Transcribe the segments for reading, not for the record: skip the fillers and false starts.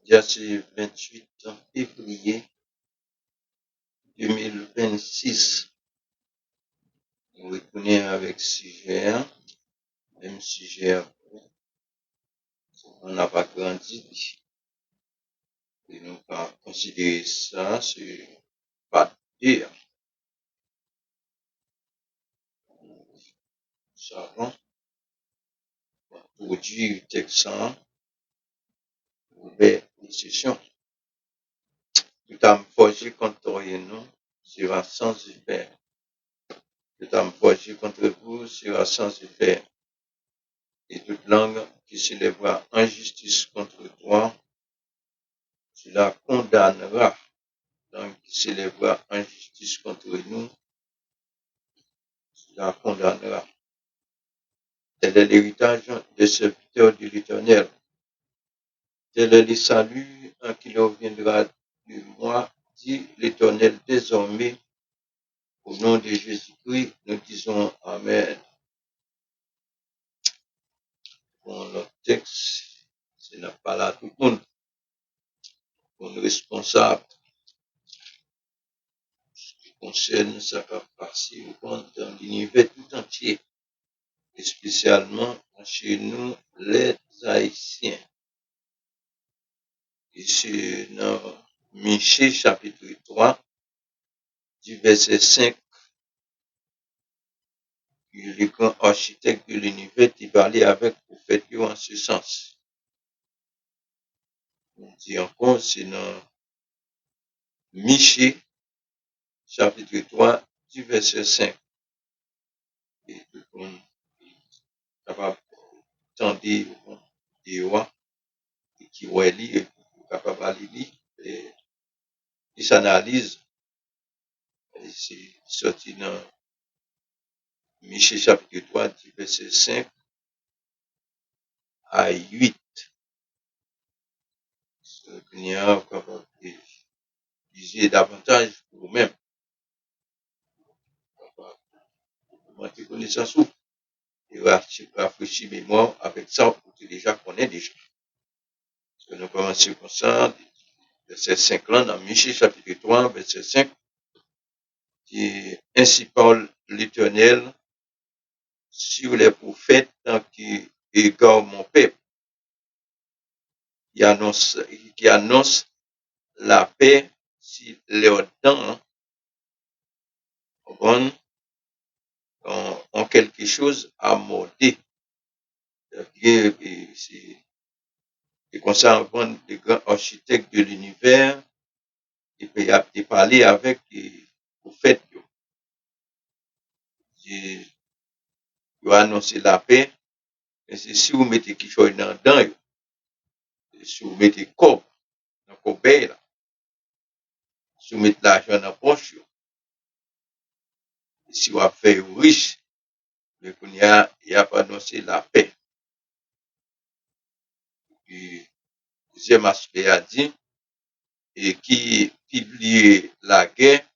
c'est 28 février 2026. On reconnaît avec sujet, même sujet, on n'a pas grandi. Et nous pas considérer ça, c'est pas dire. Nous savons, produire texan, ouvert les sessions. Tout à me forger contre nous sera sans effet. Tout à me forger contre vous sera sans effet. Et toute langue qui s'élèvera injustice contre toi, tu la condamneras. Langue qui s'élèvera injustice contre nous, tu la condamneras. Tel est l'héritage des serviteurs de l'Éternel. Tel est le salut qui leur viendra de moi, dit l'Éternel. Désormais, au nom de Jésus-Christ, nous disons Amen. Bon, notre texte, ce n'est pas là tout le monde. On est responsable. Ce qui concerne sa capacité dans l'univers tout entier, et spécialement chez nous, les Haïtiens. Et c'est dans Michée chapitre 3, du verset 5, que le grand architecte de l'univers qui parlait avec le prophète en ce sens. On dit encore, c'est dans Michée chapitre 3, du verset 5. Et tout le monde est capable d'entendre des rois qui voient lire et capable d'aller lire et qui s'analyse. C'est sorti dans Michée chapitre 3, du verset 5 à 8. Il y a capable de viser davantage pour vous-même. Monter connaissance et rafraîchir mémoire avec ça, pour que déjà connaît déjà. Parce que nous commençons comme ça, verset 5 là, dans Michée chapitre 3, verset 5, qui ainsi parle l'Éternel sur les prophètes qui égorent mon peuple, qui annonce la paix si leurs dents ont quelque chose à morder. Et comme ça, le grand architecte de l'univers, il peut y parler avec les prophètes. Il va annoncer la paix. Mais c'est si vous mettez quelque chose dans le dent, si vous mettez corps dans le corbeille, si vous mettez l'argent dans la poche, si vous faites riche, mais qu'il n'y a pas annoncé la paix. Et deuxième aspect a dit, et qui publie la guerre,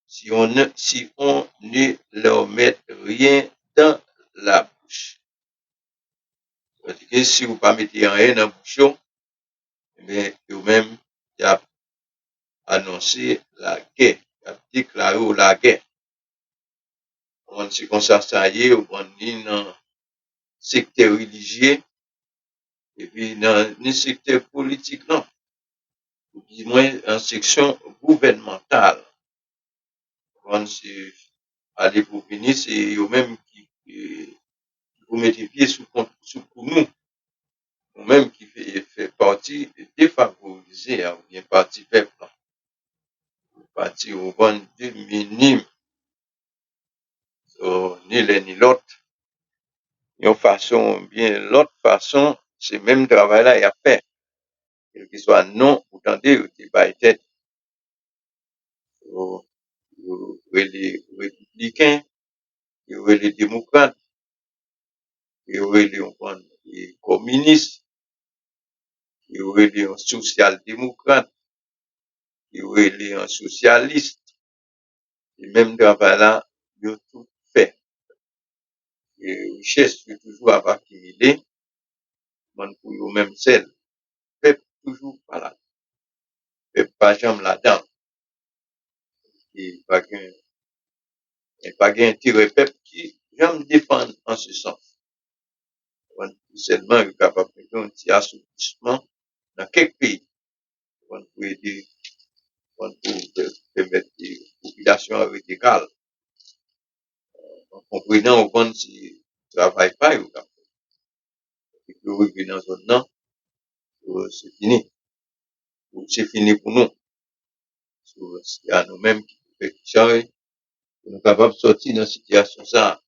si on ne leur met rien dans la bouche. Parce que si vous ne pas mettez rien dans la bouche, mais vous-même, il a annoncé la guerre, il a déclaré la guerre. On se comme ça y est, on est dans le secteur religieux, et puis dans le secteur politique, non. Ou du moins en section gouvernementale. On se aller pour venir, c'est eux-mêmes qui vous mettez pied sous nous. Ou-même qui fait partie défavorisée, ou bien partie peuple. Partie au bon de minime. Ni l'un ni l'autre. Une façon, bien l'autre façon, c'est même travail-là, il y a fait. Quel que soit non, vous tendez, vous débat tête. Les républicains, les démocrates, les communistes, les social-démocrates, les socialistes. Et même travail-là, ils ont tout fait. Et richesse, toujours à accumuler, pour eux-mêmes seuls. toujours pas là. Pas jamais là-dedans. Et pas gain intérêt peuple qui jamais défendre en ce sens. Seulement, il est capable de faire un petit assouplissement dans quelques pays. Pour aider, pour permettre les populations à rester calmes. En comprenant au fond si ne travaille pas, il et que arriver dans zone non, c'est fini. C'est fini pour nous. C'est à nous-mêmes qui fait changer. Pour nous capables de sortir dans cette situation ça.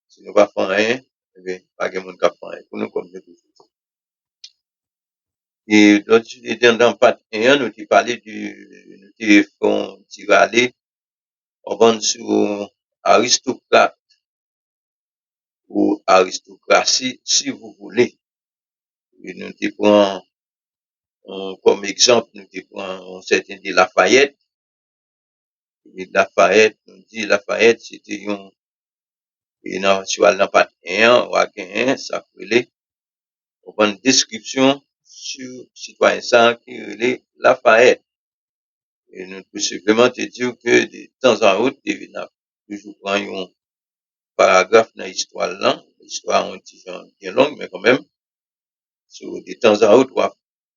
Si nous ne faisons rien, eh bien, pas de monde qui fait rien. Pour nous, comme je dis. Et dans part 1, nous avons parlé nous avons fait aller, on va sur aristocrate ou aristocratie, si vous voulez. Et nous prenons comme exemple, nous prenons un certain de Lafayette. Et Lafayette, nous dit Lafayette, c'était sur la part 1, ou à 1, ça fait on prend une description sur citoyen ça qui est Lafayette. Et nous pouvons simplement te dire que de temps en temps, il y a toujours un paragraphe dans l'histoire là, l'histoire un petit bien longue, mais quand même, de temps en temps,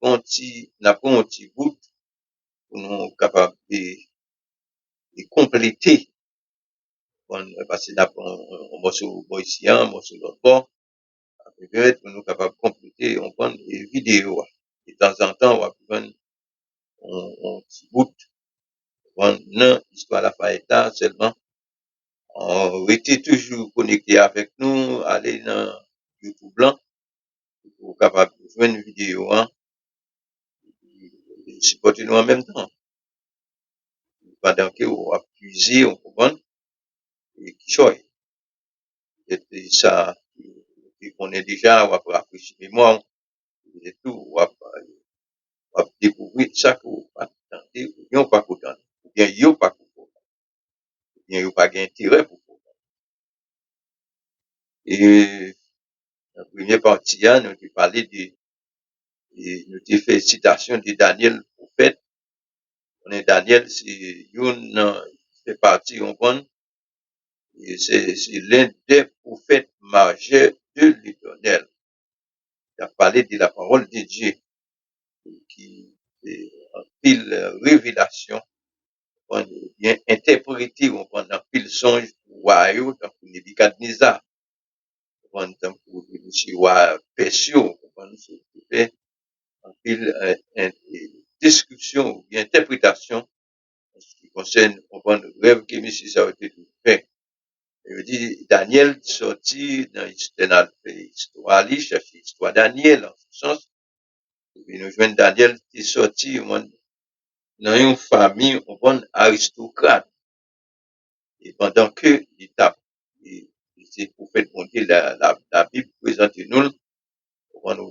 on n'a pas un petit bout pour nous capables de compléter. Parce que n'a pas un morceau ici, un morceau l'autre bord, peut-être pour nous capables de compléter, on prend des vidéos. De temps en temps, on va prendre un petit bout, on a l'histoire de la Fayette seulement. On était toujours connecté avec nous, aller dans YouTube blanc, pour capable de faire une vidéo, et supporter nous en même temps. Pendant que on a puisé, on comprend, et qui choisit. Et ça, on est déjà, on va rafraîchir mémoire, et tout, on va découvrir ça que vous pas tenter, ou bien pas content, ou bien yo pas content, ou bien yo pas d'intérêt pour vous. Et, la première partie, nous avons parlé nous avons fait citation de Daniel prophète. On est Daniel, c'est fait partie, on prend, c'est l'un des prophètes majeurs de l'Éternel. Il a parlé de la parole de Dieu, qui est en pile révélation, on bien interprété, on prend en pile songe, royaux, dans Nebuchadnezzar, on prend dans le roi Persio, on prend fait en pile description ou bien interprétation en ce qui concerne, on prend le rêve que M. ça a été tout fait. Je dis, Daniel sorti dans l'histoire, il cherche l'histoire Daniel, en ce sens. Et puis nous joignons Daniel qui est sorti dans une famille, on prend aristocrate. Et pendant que c'est pour faire monter la Bible, présenter nous,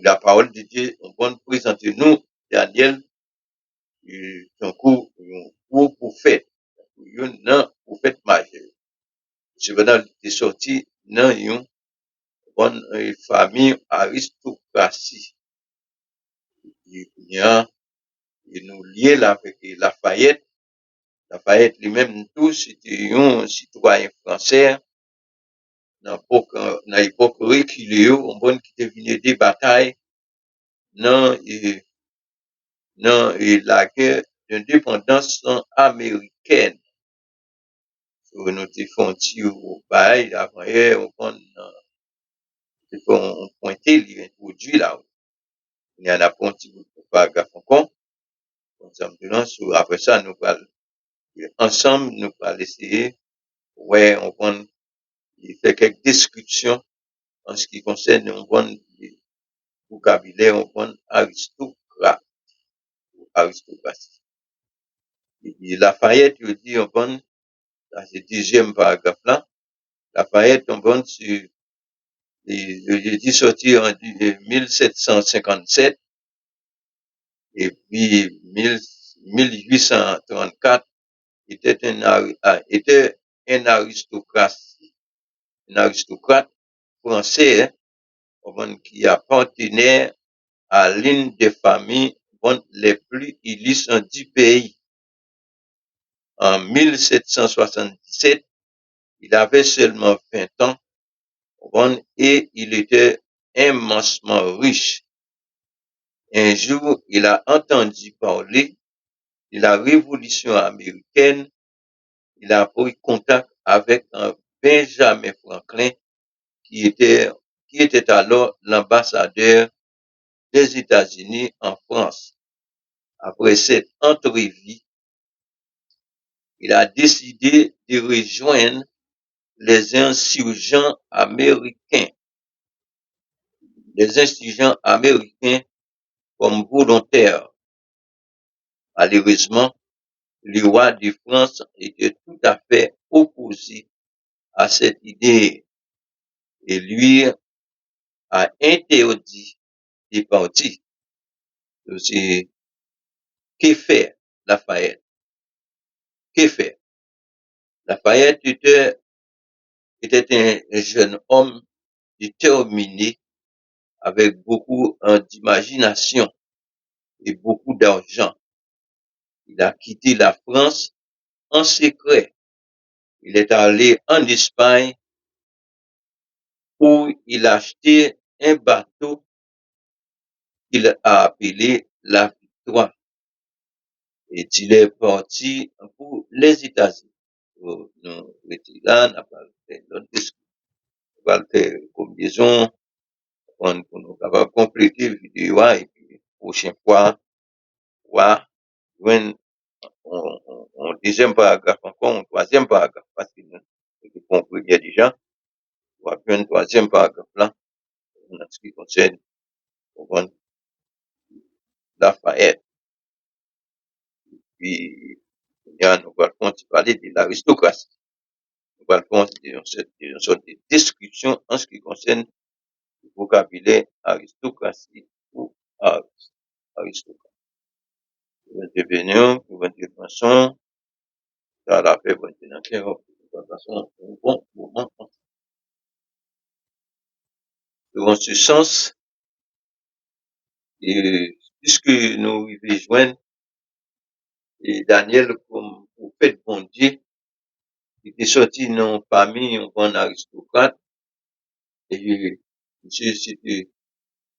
la parole de Dieu, on prend présenter nous, Daniel, un coup, un gros prophète, un prophète majeur. Cependant, il est sorti dans une famille aristocratie. Il nous lié là avec Lafayette. Lafayette lui-même, tout, c'était un citoyen français. Dans l'époque reculée, on voit qui devient des batailles dans la guerre d'indépendance américaine. Nous avons fait au bail, avant hier, on pointé, il introduit là. Il y en a pas un petit bout de paragraphe encore. Après ça, nous allons, ensemble, nous allons essayer, ouais, on prend, il fait quelques descriptions en ce qui concerne, on prend, le vocabulaire, on prend aristocrate, aristocratie. Et puis, Lafayette, il dit, on prend, dans ce deuxième paragraphe là, Lafayette, on prend sur, il dit sorti en 1757, et puis 1834, était un aristocrate français, qui appartenait à l'une des familles les plus illustres du pays. En 1777, il avait seulement 20 ans et il était immensement riche. Un jour, il a entendu parler de la Révolution américaine. Il a pris contact avec un Benjamin Franklin qui était alors l'ambassadeur des États-Unis en France. Après cette entrevue, il a décidé de rejoindre les insurgents américains comme volontaires. Malheureusement, le roi de France était tout à fait opposé à cette idée et lui a interdit de partir. C'est que faire Lafayette? Que faire? Lafayette était un jeune homme déterminé avec beaucoup d'imagination et beaucoup d'argent. Il a quitté la France en secret. Il est allé en Espagne où il a acheté un bateau qu'il a appelé la Victoire. Et il est parti pour les États-Unis. Nous là, on n'a pas fait notre discours. On va faire combinaison pour nous capables compléter la vidéo et puis prochaine fois, voir, on deuxième paragraphe encore, un troisième paragraphe, parce que nous compris bien déjà, on va faire un troisième paragraphe là, en ce qui concerne Lafayette. Puis, nous allons parler de l'aristocratie. Nous allons faire une sorte de discussion en ce qui concerne le vocabulaire aristocratie ou aristocratie. Pour intervenir, pour intervention, dans la paix, pour intervenir, pour façon, un bon moment. Dans ce sens, et puisque nous rejoignons et Daniel comme prophète bon Dieu, il était sorti dans famille un bon aristocrate et monsieur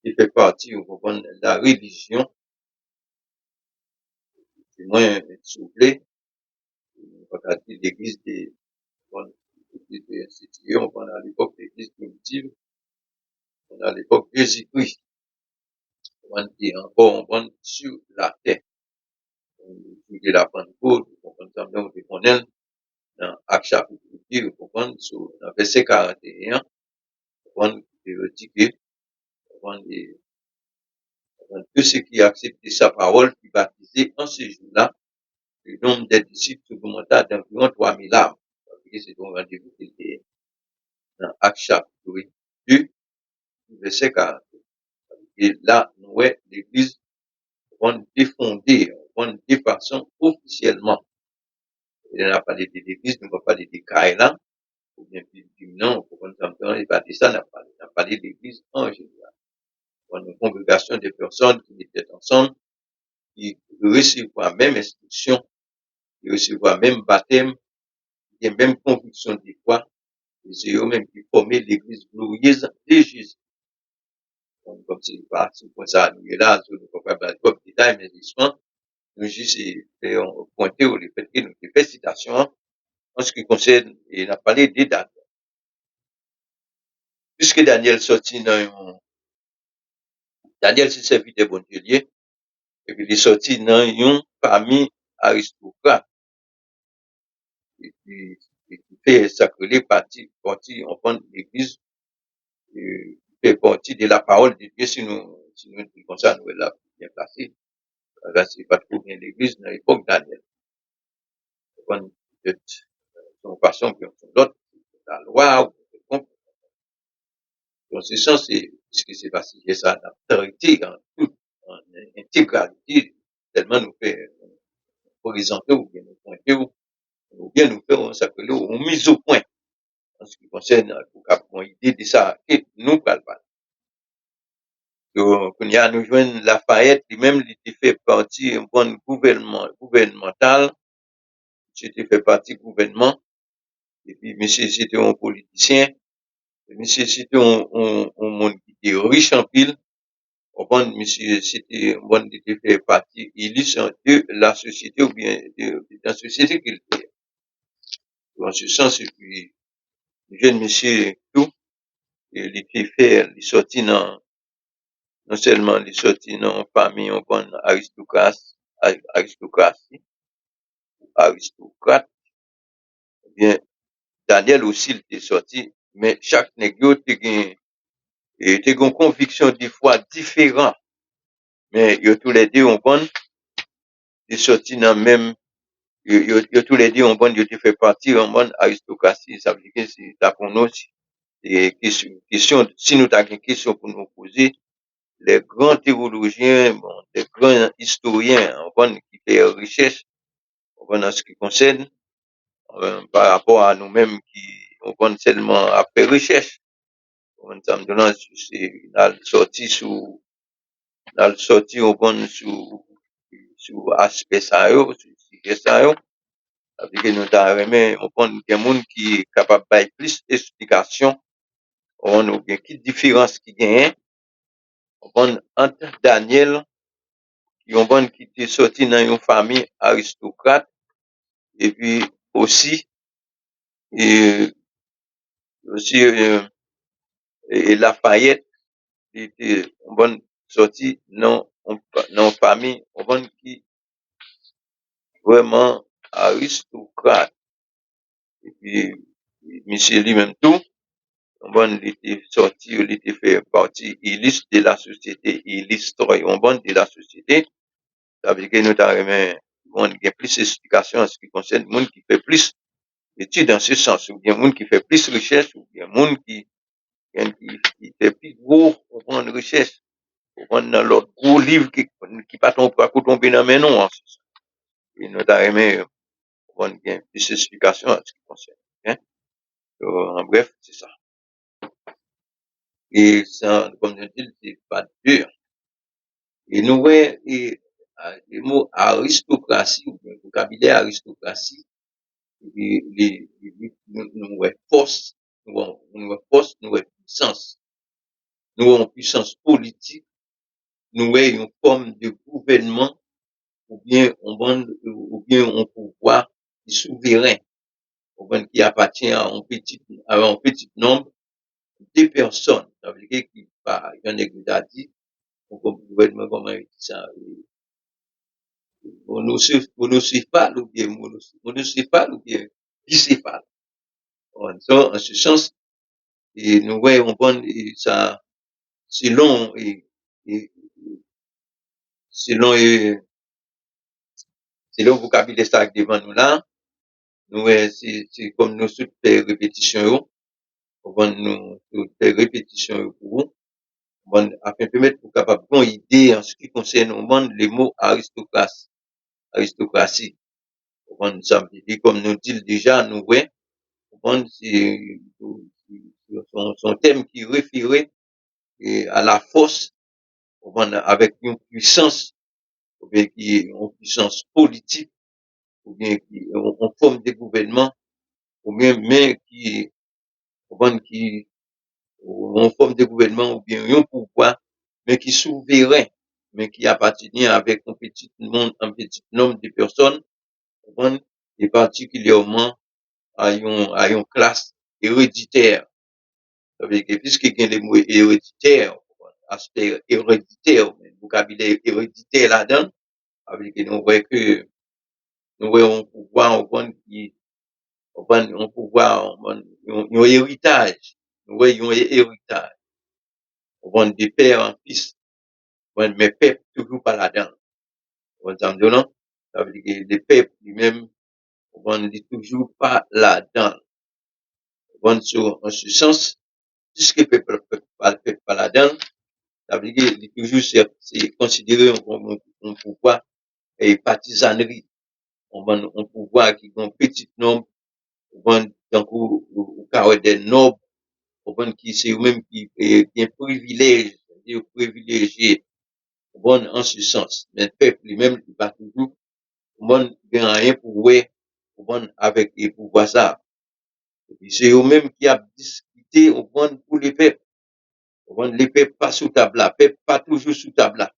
il fait partie de la religion, du moins soufflé, on va dire l'église des instituées, on va à l'époque l'église primitive, on a l'époque Jésus-Christ, on va dire encore on va sur la terre. De la Pentecôte, on comprend bien, on connaît dans Actes chapitre 2, on comprend sur dans verset 41, on dit que tous ceux qui acceptent sa parole, qui baptisés en ce jour-là, le nombre des disciples augmenta d'environ 3000 âmes. C'est donc rendez-vous qui était dans Actes chapitre 2, verset 41. Et là, nous voyons l'église, on défondée, on défaçon officiellement. Il n'a pas parlé de l'église, nous ne pas parler des Kaïla, ou bien du nom, pour qu'on s'entende, et pas de ça, n'a pas parlé de l'église en général. Une congrégation de personnes qui étaient ensemble, qui reçoivent la même instruction, qui reçoivent le même baptême, qui ont la même conviction de foi, et c'est eux-mêmes qui formaient l'église glorieuse de Jésus. Donc, comme c'est pas, c'est pour ça, nous, là, nous ne pouvons pas parler de détails, mais justement, nous juste, pointer au fait que nous fait citation, en ce qui concerne, et n'a parlé des dates. Puisque Daniel sorti Daniel s'est servi de bon Dieu, et puis il est sorti dans une famille aristocrate. Et puis, il fait sacrer partie, on prend l'église, il fait partie de la parole de Dieu, si nous comme ça, nous là bien placé. Là, c'est pas trop bien l'église dans l'époque Daniel. On prend peut-être son passion, puis on prend l'autre, la loi, ou dans ce sens, c'est ce qui s'est passé, c'est ça, la autorité, en intégralité, tellement nous fait horizonter ou bien nous pointer ou bien nous faire un s'appelle une mise au point en ce qui concerne pour une idée de ça et nous parlons pas. Donc, on y a nous joindre Lafayette, lui-même, il était fait partie d'un bon gouvernemental, c'était fait partie gouvernement, et puis, monsieur, c'était un politicien, et monsieur, c'était un monde qui était riche en pile, au bon, monsieur, c'était un bon qui était fait partie illustre de la société, ou bien de la société qu'il était. Dans ce sens, et puis, le jeune monsieur, tout, il était fait, il sortit dans, non seulement il sortit dans une famille, une bonne aristocratie, aristocrate, bien, Daniel aussi, il était sorti, mais chaque nègre, était une conviction des fois différente, mais ils tous les deux, on bonne, ils sorti dans même, ils tous les deux, on bonne, ils fait partie, en bonne aristocratie, ça veut dire que c'est, là, pour nous, et question, si nous avons une question pour nous poser, les grands théologiens, bon, les grands historiens, on bonne, qui fait recherche, on bonne, en ce qui concerne, par rapport à nous-mêmes qui, on bonne seulement à faire recherche. On me donne, c'est, dans le sorti, on bonne, sous aspect ça, sous sujet ça, avec nous remet, on prend des gens qui est capable de plus d'explications, on a bien qui différence qui gagne, on prend entre Daniel, qui on prend qui était sorti dans une famille aristocrate, et puis aussi, et aussi, et Lafayette, qui était, on prend sorti dans une famille, on prend qui vraiment aristocrate, et puis, monsieur lui-même tout, bon, il était sorti, il était fait partie illustre de la société, illustre, on bon de la société. Ça veut dire que nous avons, bon, il y a plus d'explications en ce qui concerne le monde qui fait plus d'études dans ce sens, ou bien le monde qui fait plus de recherche, ou bien le monde qui fait plus gros, on prend de recherche, on prend dans l'autre gros livre qui pas tomber dans mes noms, en ce sens. Et nous avons, bon, il y a plus d'explications en ce qui concerne, hein. Donc, en bref, c'est ça. Et ça, comme je dis, c'est pas dur. Et nous voyons, le mot aristocratie, ou le vocabulaire aristocratie, nous voyons force, nous voyons force, nous voyons puissance. Nous voyons puissance politique, nous voyons une forme de gouvernement, ou bien un pouvoir souverain, qui appartient à un petit nombre de personnes. Ça veut dire qu'il y a un dit, un gouvernement, comment il dit ça, monocéphale ou bien monocéphale ou bien bicéphale. En ce sens, et nous voyons bon, ça, selon, selon, selon le vocabulaire ça devant nous là, nous, c'est comme nous toutes les répétitions, toutes les répétitions pour vous, bon, afin de permettre pour capable une idée en ce qui concerne au monde les mots aristocratie. Bon, ça veut dire, comme nous dit déjà, nous voyons, bon, c'est son thème qui référait à la force, bon, avec une puissance, ou bien qui est une puissance politique, ou bien qui est en forme de gouvernement, ou bien mais qui bon, qui en forme de gouvernement, ou bien un pouvoir, mais qui est souverain, mais qui appartient avec un petit nombre de personnes, bon, et particulièrement à une classe héréditaire. Ça veut dire que puisqu'il y a les mots héréditaires, aspect héréditaire, vocabulaire héréditaire là-dedans, ça veut dire que nous voyons un pouvoir, un pouvoir, un héritage. Nous voyons un héritage. On voit de père en fils, mais peuple toujours pas là-dedans. On ça veut dire que le peuple lui-même, on dit toujours pas là-dedans. On en ce sens, puisque le peuple pas là-dedans, ça veut dire que toujours c'est considéré un pouvoir et partisanerie. On va un pouvoir qui a un petit nombre, on va donc au carré des nobles, on va qui c'est eux-mêmes qui est un privilège Dieu privilégié, bon, en ce sens. Mais le peuple lui-même, il va toujours, bon, gagne rien pour ouais, bon, avec les pouvoirs ça. Et puis c'est eux-mêmes qui a discuté, bon, pour les peuples. Bon, les peuples pas sous table là, peuple pas toujours sous table là.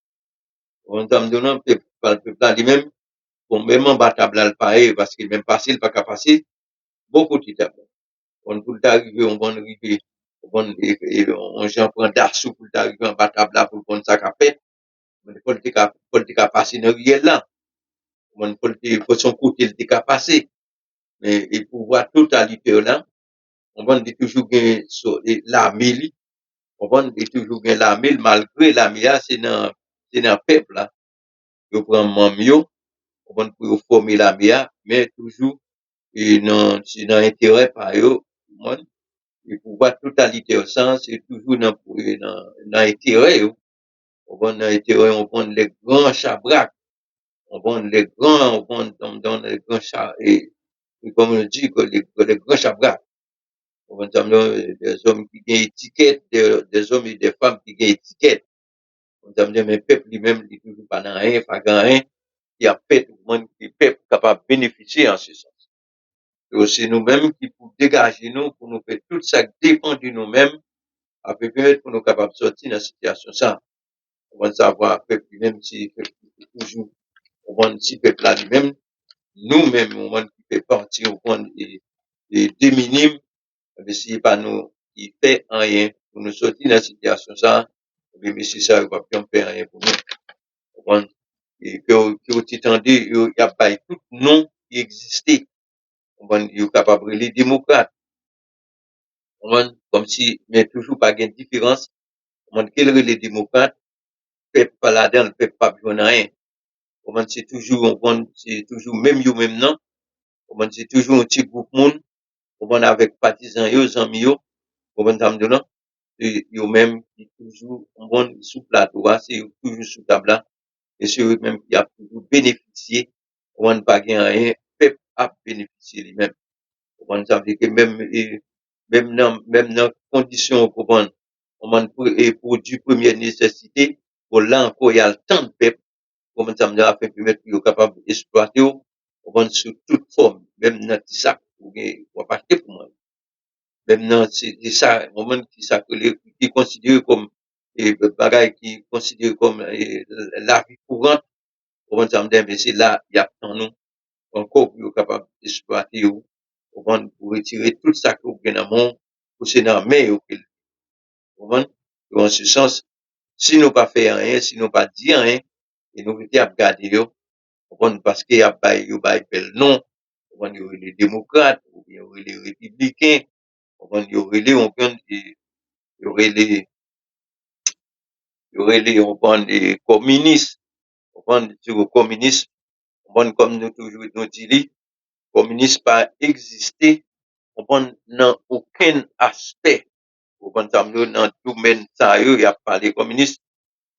On t'a donné peuple, le peuple là lui-même, bon, même en bas table là, le pareil, parce qu'il même passé, il pas qu'à passer, beaucoup de table. On peut arriver, on va arriver, on j'en prend d'assaut pour arriver en bas table là, pour prendre ça qu'a fait. Mais politique a passé dans le là. Mon politique, pour son côté, il a passé. Mais il pouvoir totalitaire là, on va dire toujours gagner l'armée, on va dire toujours gagner l'armée, malgré l'armée, c'est dans le peuple là. Ils prennent mieux, on va pour former l'armée, mais toujours, c'est dans l'intérêt par eux, le pouvoir totalitaire ça, c'est toujours dans l'intérêt, on va dans l'intérêt, on prend les grands chabracs, on prend les grands, on prend dans les grands chats, et comme on dit, que les grands chabracs, on va dire des hommes qui ont étiquette, des hommes et des femmes qui ont étiquette. On va dire, mais le peuple lui-même, il n'est toujours pas dans rien, pas dans rien, qui a fait tout le monde, qui est peuple capable de bénéficier en ce sens. Et c'est nous-mêmes qui pour dégager nous, pour nous faire tout ça dépend de nous-mêmes, après peut-être pour nous capables de sortir dans cette situation ça. On va savoir, le peuple lui-même, si le peuple toujours, on va si le peuple là lui-même, nous-mêmes, on va qui fait partie, on va des minimes, mais si pas nous, il fait rien pour nous sortir de la situation ça, mais monsieur ça, il va bien faire rien pour nous. Et que au titan il y a pas tout nom qui existait. Il est capable de les démocrates. Comme si, mais toujours pas de différence. Quel est les démocrates? Peuple pas là-dedans, le peuple pas besoin de rien. C'est toujours, c'est toujours même yo, même non. C'est toujours un petit groupe monde. Avec partisans yo, amis yo. Yo même qui toujours sous plateau, c'est toujours sous table et c'est eux même qui a toujours bénéficié, on pas gagner rien, peuple a bénéficié lui-même. Ça veut dire que même dans conditions pour et produits première nécessité, pour là encore il y a le temps de peuple, ça veut dire afin que capable d'exploiter, sous toute forme, même dans petit sac, pour pas acheter pour moi. Maintenant, c'est ça, moment qui s'appelle, qui est considéré comme, bagaille qui est considéré comme, la vie courante, comment ça me dit, mais c'est là, il y a tant nous, encore, pour être capable d'exploiter, pour retirer tout ça que vous avez dans le monde, pour c'est dans la main, comment, en ce sens, si nous pas fait rien, si nous pas dit rien, et nous étions à regarder, parce qu'il y a pas, il y a bel nom, il y a les démocrates, ou bien les républicains, il y aurait les, il y aurait les, les communistes, les communistes, comme nous toujours nous dit, communistes pas exister, dans aucun aspect, dans le domaine ça, il y a pas les communistes,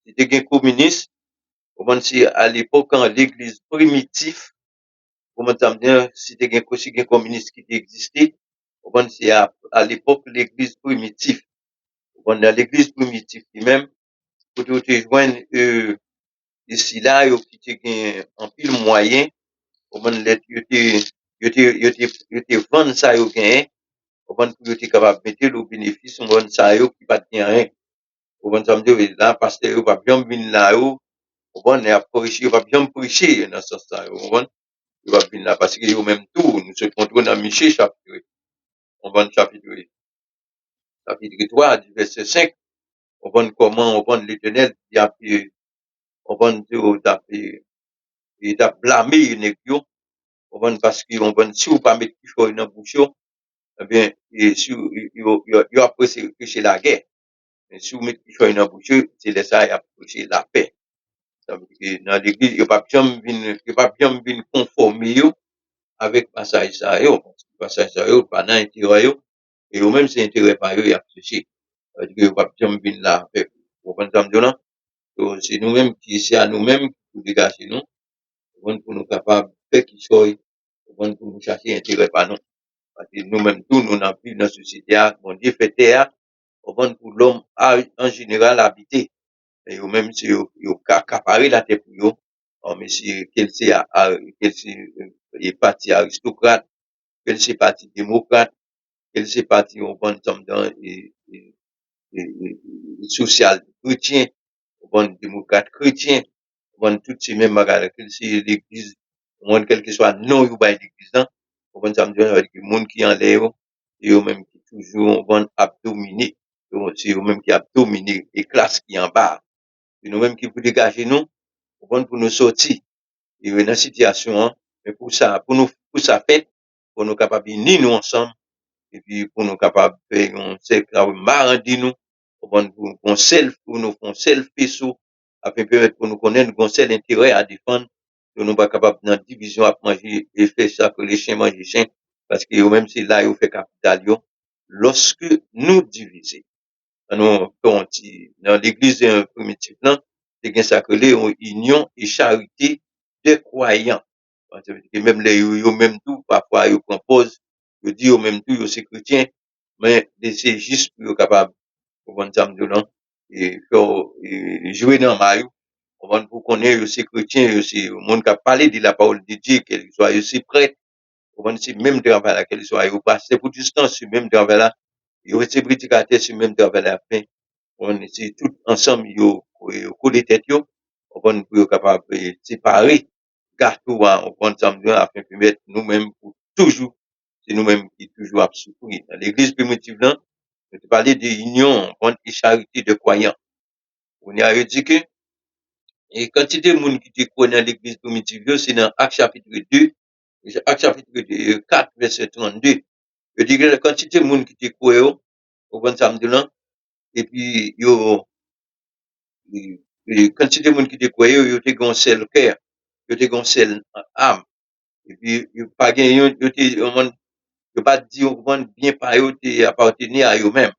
c'était un communiste, si à l'époque, quand l'église primitive, si c'était un communiste qui existait, c'est à l'époque l'église primitive, dans l'église primitive lui-même, pour te joindre, ici là, qui te en pile moyen, pour te vendre ça, pour être capable de mettre le bénéfice, on vend ça, qui pas de rien. Pour vendre ça, là, parce que, va bien venir là, on va prêcher, va bien prêcher dans ce sens-là, il va venir là, parce que eux même tout, nous se contrôlons dans Michée, chapitre, on va chapitre 3, du verset 5, on va comment, on va l'éternel, on va dire, il a blâmé une nègre, parce qu'on va si on pas mettre quelque chose dans la bouche, eh bien, si il a prêché la guerre. Mais si on met quelque chose dans la bouche, c'est ça, il a prêché la paix. Ça veut dire que dans l'église, il n'y a pas bien venir conformer avec passage ça, passage ça, pas dans l'intérieur, et eux même c'est intérêt par eux, il a prêché. Ça veut dire qu'il n'y a pas bien venir là avec, vous comprenez ça, c'est nous-mêmes qui, c'est à nous-mêmes pour dégager nous, pour nous capables de faire quelque chose, pour nous chercher intérêt par nous. Parce que nous-mêmes, tous, nous n'avons plus dans la société, mon Dieu fait terre, pour l'homme en général habiter. et eux même c'est yo accaparé la tête pour eux. Oh, mais c'est quel c'est parti aristocrate, quel c'est parti démocrate, quel c'est parti on prend dans social chrétien, on prend démocrate chrétien, on prend toutes ces mêmes bagages, quel c'est l'église, on prend quel que soit non ou pas l'église, hein, on prend ça avec le monde qui en l'air, et eux même qui toujours on prend abdominer, c'est eux même qui abdominer les classes qui en bas, et nous même qui pour dégager nous, on prend pour nous sortir, et dans la situation, hein, mais pour ça, pour ça fait, pour nous capables de nous ensemble, et puis pour nous capables de faire un cercle marrandi nous, pour qu'on self, pour nous qu'on self peso, afin permettre pour nous connaître qu'on seul intérêt à défendre, pour nous pas capables dans division à manger et faire ça que les chiens mangent les chiens, parce que même c'est là où fait capital yo, lorsque nous divisons, dans l'église primitive, là, c'est bien ça que les union et charité des croyants. Et même les, yo même tout, parfois, ils proposent, ils disent au même tout, ils c'est chrétien, mais c'est juste pour être capable, pour prendre ça, et faire, jouer dans maillot, pour connaître, c'est chrétien, c'est le monde qui a parlé de la parole de Dieu, qu'il soit aussi prêt, pour c'est même travail là, qu'il soit, il passe pour distance, sur même travail là, il été prédicateur sur même travail là, on est tout ensemble, yo coller tête yo, on pour capable de séparer gâteau, on prend ensemble afin de mettre nous-mêmes pour toujours, c'est nous-mêmes qui toujours à souffrir. Dans l'église primitive là, je te parlais de union, on prend charité de croyants. On y a dit que, et quantité de monde qui te connaît dans l'église primitive, c'est dans Acte chapitre 2, Acte chapitre 2, 4, verset 32. Je dis que la quantité de monde qui te connaît, on prend ensemble là, et puis, quantité de monde qui te croyait, yo te gon seul cœur, yo te gon seul âme. Et puis, yo pas gen, yo pas dit, yo bien par yo te appartenir à eux mêmes,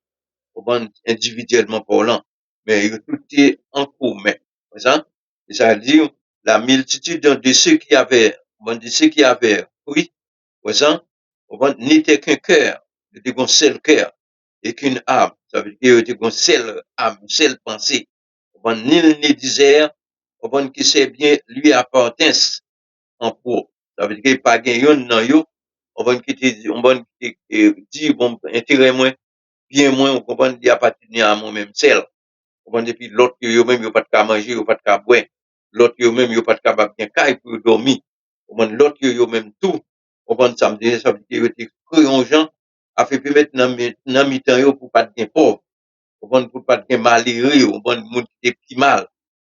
individuellement parlant. Mais yo tout est en commun. C'est ça? Et ça veut dire, la multitude de ceux qui avaient, de ceux qui avaient, oui, c'est ça? N'était qu'un cœur, yo te gon seul cœur, et qu'une âme. Ça veut dire que yo te gon seul âme, seule pensée. Nil ni désert, qui sait bien lui appartient en pro. Ça veut dire qu'il pas gagne yon nan yo, qui te dit bon intérêt moins, bien moins, on comprend qu'il appartient à moi-même seul. Depuis l'autre yo même yo pas de manger, yo pas de boire. L'autre yo même yo pas de capable bien caille pour dormir. L'autre yo même tout. Ça veut dire que yo te créé en gens, a fait permettre dans mi-temps yo pour pas de pauvre. Pour pas de malheureux, on bon monde qui est petit mal.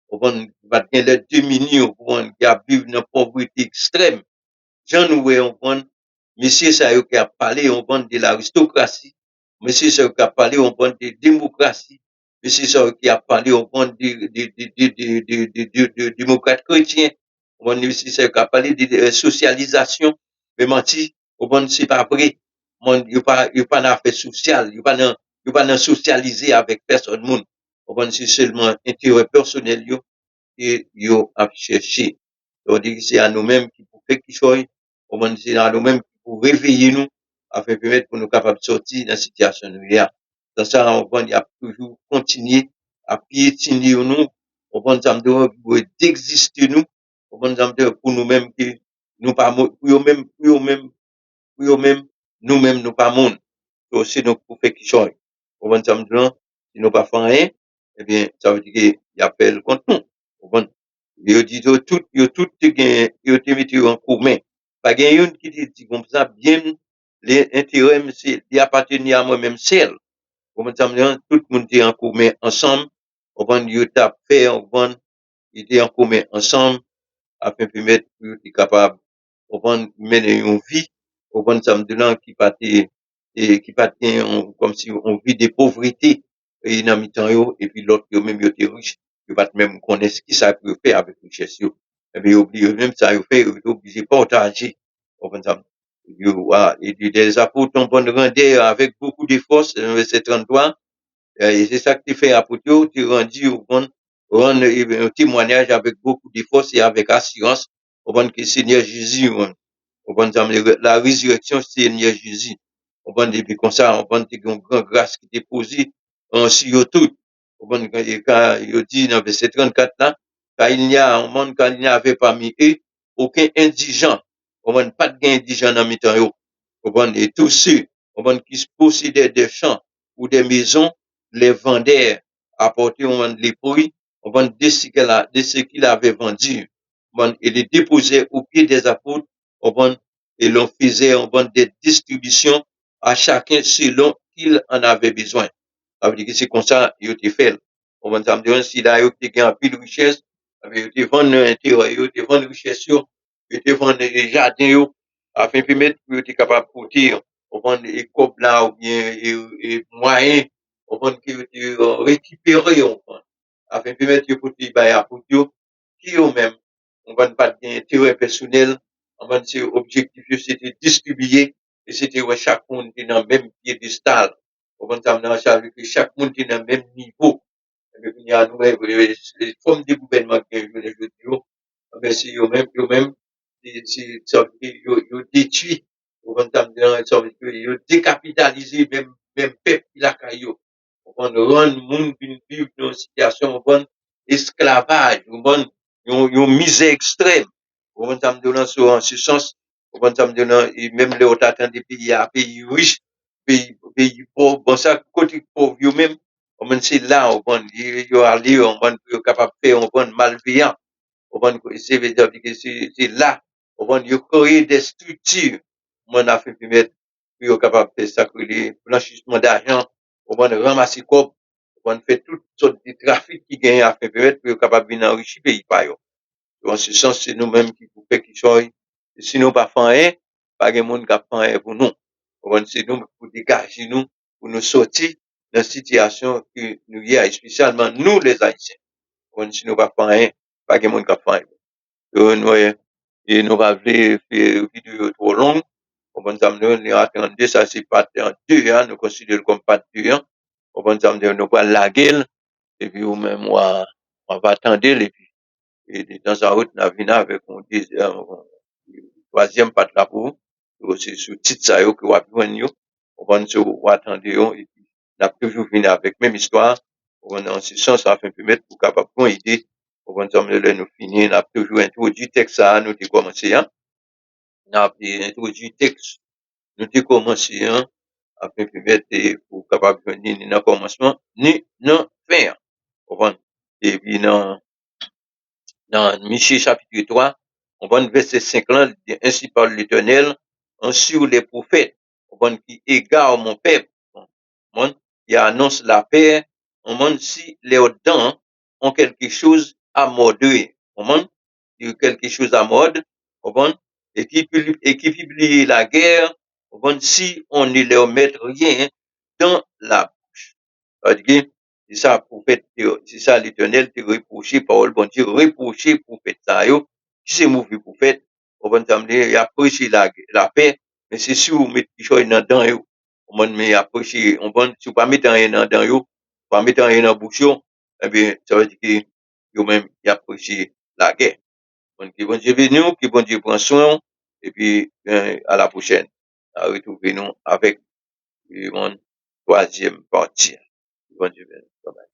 On pas de les démunis, on qui a vivre dans la pauvreté extrême. Jean nous on prend, monsieur ça qui a parlé, on prend de l'aristocratie. Monsieur ça qui a parlé, on prend de démocratie. Monsieur ça qui a parlé, on prend de démocrate chrétien. On prend monsieur ça qui a parlé de socialisation. Mais menti, on prend c'est pas vrai. Il pas dans affaire sociale, il pas dans socialiser avec personne monde. On prend c'est seulement intérêt personnel et yo a cherché. On dit que c'est à nous-mêmes qui pour faire quelque chose, on dit c'est à nous-mêmes qui pour réveiller nous, afin de permettre pour nous capables de sortir dans la situation nous y a. Dans ça, on va a toujours continuer à piétiner nous, on va pour d'exister nous, on va pour nous-mêmes que nous pas, pour eux-mêmes, pour eux-mêmes, nous-mêmes, nous pas monde. Donc, c'est nous pour faire quelque chose. On va dire, si nous pas faire rien, eh bien, ça veut dire qu'il appelle contre nous. Yo dit yo tout te gen, yo te mette en commun. Pas gen yon qui te dit comme ça, bien, les intérêts, c'est, il appartenait à moi-même seul. Comme ça, tout le monde était en commun ensemble. On va yo t'a fait, on va, il était en commun ensemble, afin de permettre, pour être capable, on va mener une vie, on va ça qui pas et qui pas comme si on vit des pauvretés, et dans mi-temps yo, et puis l'autre yo même yo te riche, yo pas même connaître qui ça peut faire avec richesse yo. Et puis oublié même ça yo fait, yo obligé de partager. On va ça. Et des apôtres on va rendre avec beaucoup de force, verset 33, et c'est ça que tu fais apôtre, tu rendu au rendre un témoignage avec beaucoup de force et avec assurance, au que le Seigneur Jésus, la résurrection Seigneur Jésus. On va depuis comme ça, on va une grande grâce qui est posée sur tout. Bon, quand il dit dans verset 34 là, quand il n'y a un monde, quand il n'y avait parmi eux aucun indigent, bon, pas de indigent dans mi-temps, bon, et tous ceux, bon, qui se possédaient des champs ou des maisons, les vendaient, apportaient les prix, bon, de ce qu'il avait vendu, bon, et les déposaient au pied des apôtres, bon, et l'on faisait, bon, des distributions à chacun selon qu'il en avait besoin. Ça veut dire que c'est comme ça, il a fait. On va dire, si là, il y a un peu de richesse, il te vend l'intérieur, il te vend richesse, il te vend les jardins, afin de mettre, pour être capable de porter, on vend les copes là, ou bien, et moyens, on vend que récupérer, on vend. Afin de mettre, pour te bailler à porter, qui eux même, on vend pas d'intérêt personnel, on vend, c'est objectif, c'était distribuer, et c'était chaque monde qui est dans le même piédestal. On va dire, chaque monde est dans le même niveau. Il y a les formes de gouvernement qui je les dis, mais c'est eux-mêmes, ils détruit, on va dire, ils décapitalisé même peuple qui l'a caillou. On va rendre le monde vivre dans une situation, on va esclavage, on va une misère extrême. On va dire, en ce sens, on va dire, même les autres des pays riches, pays pauvres, bon, ça, côté pauvre, eux-mêmes, on va c'est là, on va, ils aller, on va, capable de faire, on va, malveillant, on va, c'est là, on va, créer des structures, on a fait permettre, pour capable de faire ça, les blanchissement d'argent, on va ramasser quoi, on va faire toutes sortes de trafics qui gagnent à faire permettre, pour capable de venir enrichir pays par eux. En ce sens, c'est nous-mêmes qui pouvons faire quelque chose. Sinon, pas faire rien, pas de monde qui a fait rien pour nous. C'est nous pour dégager nous, pour nous sortir de la situation que nous y a, spécialement nous, les Haïtiens. Sinon, pas faire rien, pas de monde qui a fait rien. Et nous va faire une vidéo trop longue. On va nous attendre, ça c'est pas en 2 ans, nous considérons comme pas 2 ans. On va nous va la gueule, et puis, ou même, on va attendre, et puis, et dans sa route, on vient avec un troisième patte là pour, c'est sur titre ça, que on va joindre, on va nous attendre, et puis, on a toujours venu avec même histoire, on va en ce sens, ça fait permettre pour capable une idée, on va nous finir, on a toujours introduit texte ça, nous avons commencé, hein, on a introduit texte, nous avons commencé, hein, afin de permettre pour capable de venir ni dans le commencement, ni dans fin, et puis, dans Michée chapitre 3, on voit verset 5 là, ainsi parle l'Éternel, en sur les prophètes, on voit qui égare mon peuple, on qui annonce la paix, on voit si les dents ont quelque chose à moderer, on voit quelque chose à mode, on voit et qui publie la guerre, on voit si on ne leur met rien dans la bouche. C'est ça, prophète, c'est ça, l'Éternel te reproché, parole, bon Dieu, reproché, prophète, ça, yo, qui s'est mauvais prophète, on va t'amener, il a prêché la paix, mais c'est sûr, on met quelque chose dans yo, on va mettre approcher, on va, si on pas mettre rien dans yo, pas mettre rien dans bouche yo, eh bien, ça veut dire que, yo même, il a prêché la guerre. Donc, que bon Dieu bénisse nous, que bon Dieu prend soin, et puis, à la prochaine. À retrouver nous avec, une troisième partie. Bon Dieu bénisse. Bye bye.